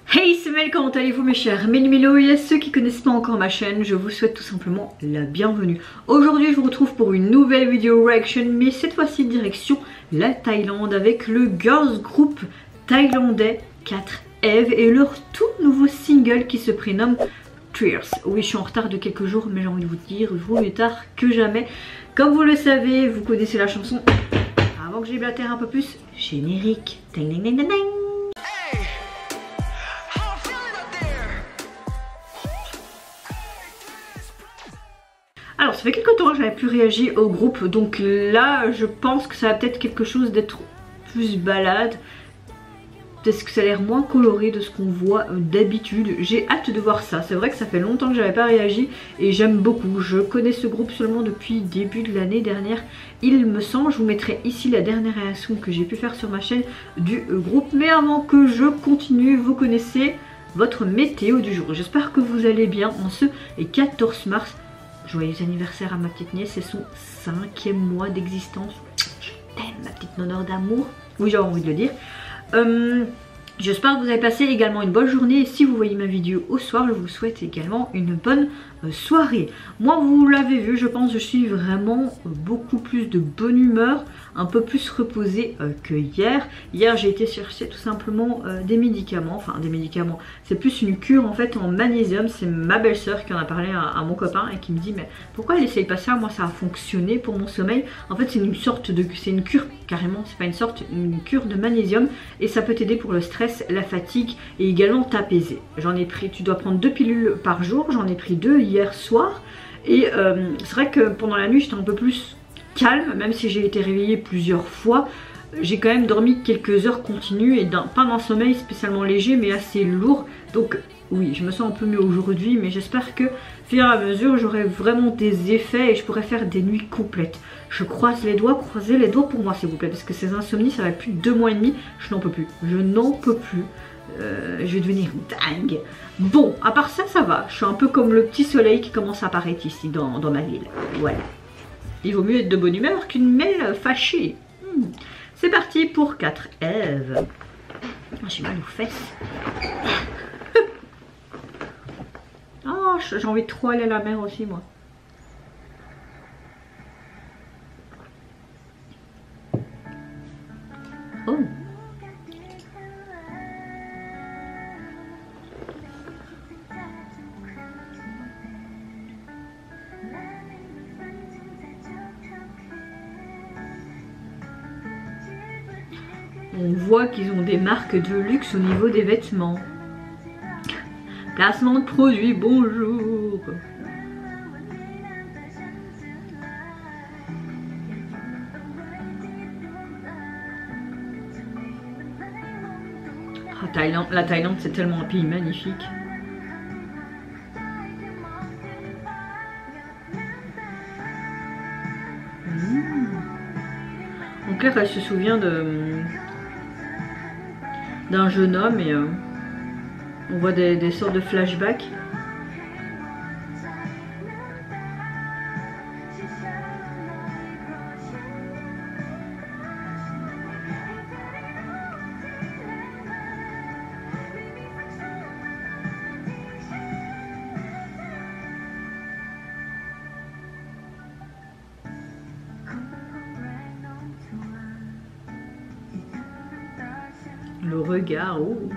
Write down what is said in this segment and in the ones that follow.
Hey, c'est Mel, comment allez-vous mes chers Méli-Mélo, et à ceux qui connaissent pas encore ma chaîne, je vous souhaite tout simplement la bienvenue. Aujourd'hui je vous retrouve pour une nouvelle vidéo reaction, mais cette fois-ci direction la Thaïlande avec le girls group thaïlandais 4EVE et leur tout nouveau single qui se prénomme Tears. Oui, je suis en retard de quelques jours, mais j'ai envie de vous dire, vaut mieux tard que jamais. Comme vous le savez, vous connaissez la chanson. Avant que j'éblatère un peu plus, générique. Ding, ding, ding, ding, ding. Alors ça fait quelques temps que j'avais plus réagi au groupe, donc là je pense que ça va peut-être quelque chose d'être plus balade. Peut-être que ça a l'air moins coloré de ce qu'on voit d'habitude. J'ai hâte de voir ça. C'est vrai que ça fait longtemps que j'avais pas réagi et j'aime beaucoup. Je connais ce groupe seulement depuis début de l'année dernière, il me semble. Je vous mettrai ici la dernière réaction que j'ai pu faire sur ma chaîne du groupe. Mais avant que je continue, vous connaissez votre météo du jour. J'espère que vous allez bien en ce 14 mars. Joyeux anniversaire à ma petite nièce, c'est son 5e mois d'existence. Je t'aime ma petite nonore d'amour. Oui, j'ai envie de le dire. J'espère que vous avez passé également une bonne journée. Et si vous voyez ma vidéo au soir, je vous souhaite également une bonne soirée. Moi, vous l'avez vu, je pense que je suis vraiment beaucoup plus de bonne humeur, un peu plus reposée que hier. Hier, j'ai été chercher tout simplement des médicaments, enfin des médicaments. C'est plus une cure en fait en magnésium. C'est ma belle-sœur qui en a parlé à mon copain et qui me dit mais pourquoi elle essaye pas ça? Moi, ça a fonctionné pour mon sommeil. En fait, c'est une sorte de, c'est une cure carrément. C'est pas une sorte, une cure de magnésium et ça peut t'aider pour le stress, la fatigue et également t'apaiser. J'en ai pris, tu dois prendre 2 pilules par jour. J'en ai pris 2 hier soir et c'est vrai que pendant la nuit j'étais un peu plus calme, même si j'ai été réveillée plusieurs fois. J'ai quand même dormi quelques heures continues et pas d'un sommeil spécialement léger mais assez lourd. Donc oui, je me sens un peu mieux aujourd'hui, mais j'espère que fur et à mesure j'aurai vraiment des effets et je pourrai faire des nuits complètes. Je croise les doigts, croisez les doigts pour moi s'il vous plaît, parce que ces insomnies ça va plus de 2 mois et demi, je n'en peux plus, je n'en peux plus. Je vais devenir dingue. Bon, à part ça, ça va. Je suis un peu comme le petit soleil qui commence à apparaître ici dans ma ville. Voilà. Il vaut mieux être de bonne humeur qu'une mêle fâchée. C'est parti pour 4EVE. J'ai mal aux fesses. Oh, j'ai envie de trop aller à la mer aussi, moi. Oh. On voit qu'ils ont des marques de luxe au niveau des vêtements. Placement de produits, bonjour. Ah, la Thaïlande, c'est tellement un pays magnifique. En clair, elle se souvient d'un jeune homme et on voit des sortes de flashbacks. Le regard, oh.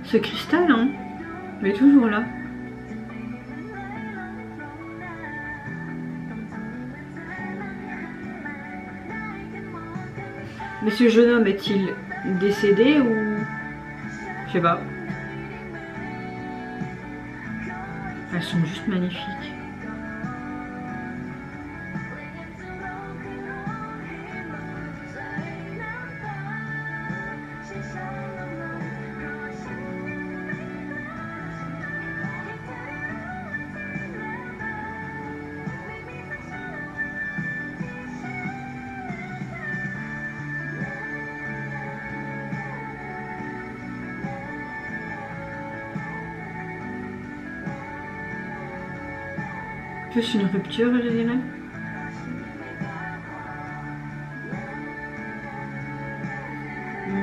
Ce cristal, hein, il est toujours là. Mais ce jeune homme est-il décédé ou... Je sais pas. Elles sont juste magnifiques. plus une rupture, je dirais.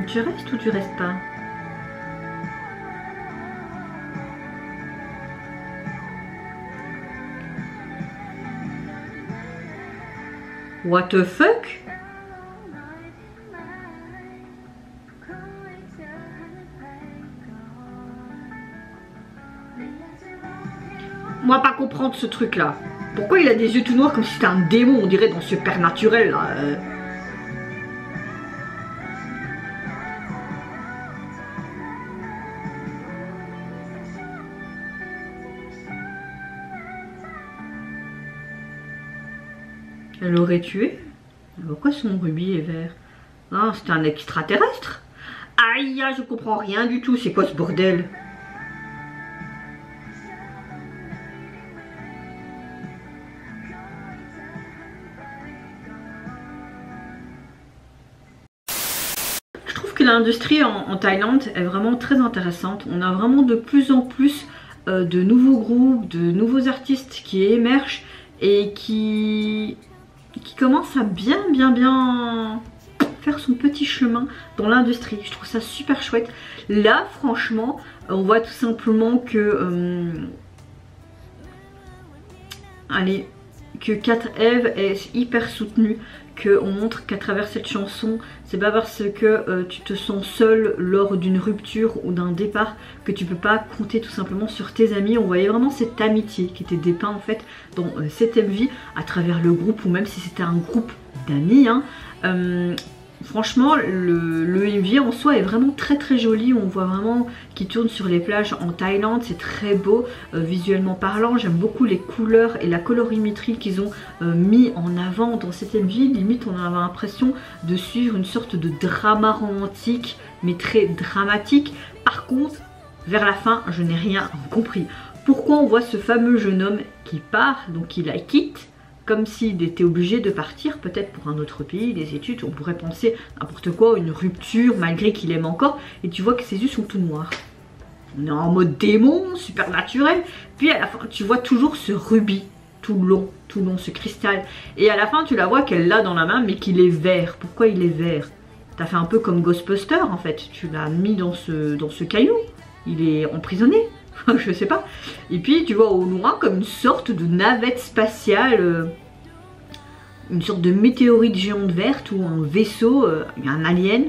Tu restes ou tu restes pas? What the fuck? Moi pas comprendre ce truc là. Pourquoi il a des yeux tout noirs comme si c'était un démon, on dirait dans Supernaturel là. Elle aurait tué? Pourquoi son rubis est vert? Ah, c'est un extraterrestre? Aïe, je comprends rien du tout, c'est quoi ce bordel? Je trouve que l'industrie en Thaïlande est vraiment très intéressante. On a vraiment de plus en plus de nouveaux groupes, de nouveaux artistes qui émergent et qui commence à bien faire son petit chemin dans l'industrie. Je trouve ça super chouette. Là franchement on voit tout simplement que que 4Eve est hyper soutenue, qu'on montre qu'à travers cette chanson, c'est pas parce que tu te sens seul lors d'une rupture ou d'un départ que tu peux pas compter tout simplement sur tes amis. On voyait vraiment cette amitié qui était dépeinte en fait dans cette MV à travers le groupe, ou même si c'était un groupe d'amis. Franchement le MV en soi est vraiment très joli. On voit vraiment qu'il tourne sur les plages en Thaïlande, c'est très beau visuellement parlant. J'aime beaucoup les couleurs et la colorimétrie qu'ils ont mis en avant dans cette MV. Limite on a l'impression de suivre une sorte de drama romantique mais très dramatique. Par contre vers la fin je n'ai rien compris. Pourquoi on voit ce fameux jeune homme qui part, donc qui la quitte, comme s'il était obligé de partir, peut-être pour un autre pays, des études, on pourrait penser n'importe quoi, une rupture, malgré qu'il aime encore, et tu vois que ses yeux sont tout noirs. On est en mode démon, Supernaturel, puis à la fin, tu vois toujours ce rubis, tout long, ce cristal, et à la fin, tu la vois qu'elle l'a dans la main, mais qu'il est vert. Pourquoi il est vert? T'as fait un peu comme Ghostbuster, en fait, tu l'as mis dans ce caillou, il est emprisonné. Je sais pas. Et puis tu vois au loin comme une sorte de navette spatiale, une sorte de météorite géante verte ou un vaisseau, un alien.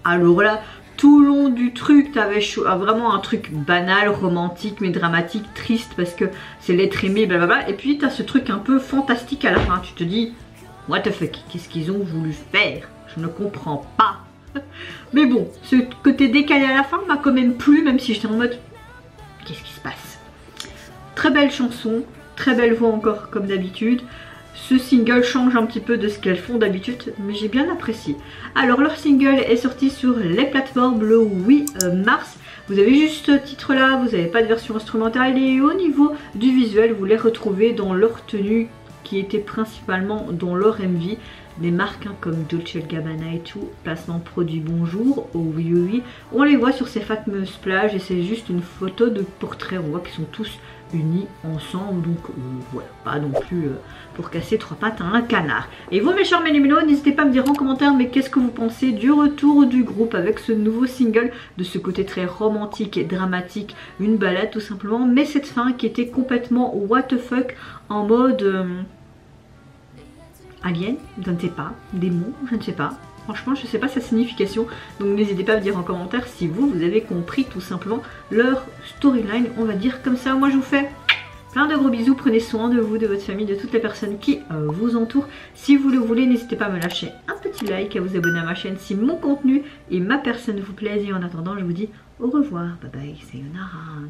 Alors là, tout le long du truc, t'avais vraiment un truc banal, romantique, mais dramatique, triste parce que c'est l'être aimé, blablabla. Et puis t'as ce truc un peu fantastique à la fin. Tu te dis, what the fuck, qu'est-ce qu'ils ont voulu faire? Je ne comprends pas. Mais bon, ce côté décalé à la fin m'a quand même plu, même si j'étais en mode... Qu'est-ce qui se passe? Très belle chanson, très belle voix encore comme d'habitude. Ce single change un petit peu de ce qu'elles font d'habitude, mais j'ai bien apprécié. Alors leur single est sorti sur les plateformes le 8 mars. Vous avez juste ce titre là, vous n'avez pas de version instrumentale, et au niveau du visuel vous les retrouvez dans leur tenue qui était principalement dans leur MV. Des marques comme Dolce & Gabbana et tout, placement produit Bonjour, oh oui, on les voit sur ces fameuses plages et c'est juste une photo de portrait. On voit qu'ils sont tous unis ensemble, donc voilà, pas non plus pour casser trois pattes à un canard. Et vous mes chers mélimélos, n'hésitez pas à me dire en commentaire mais qu'est-ce que vous pensez du retour du groupe avec ce nouveau single, de ce côté très romantique et dramatique, une balade tout simplement, mais cette fin qui était complètement what the fuck, en mode... alien, je ne sais pas, démon, je ne sais pas. Franchement, je ne sais pas sa signification. Donc n'hésitez pas à me dire en commentaire si vous avez compris tout simplement leur storyline, on va dire comme ça. Moi je vous fais plein de gros bisous, prenez soin de vous, de votre famille, de toutes les personnes qui vous entourent. Si vous le voulez, n'hésitez pas à me lâcher un petit like, à vous abonner à ma chaîne si mon contenu et ma personne vous plaisent. Et en attendant, je vous dis au revoir, bye bye, sayonara.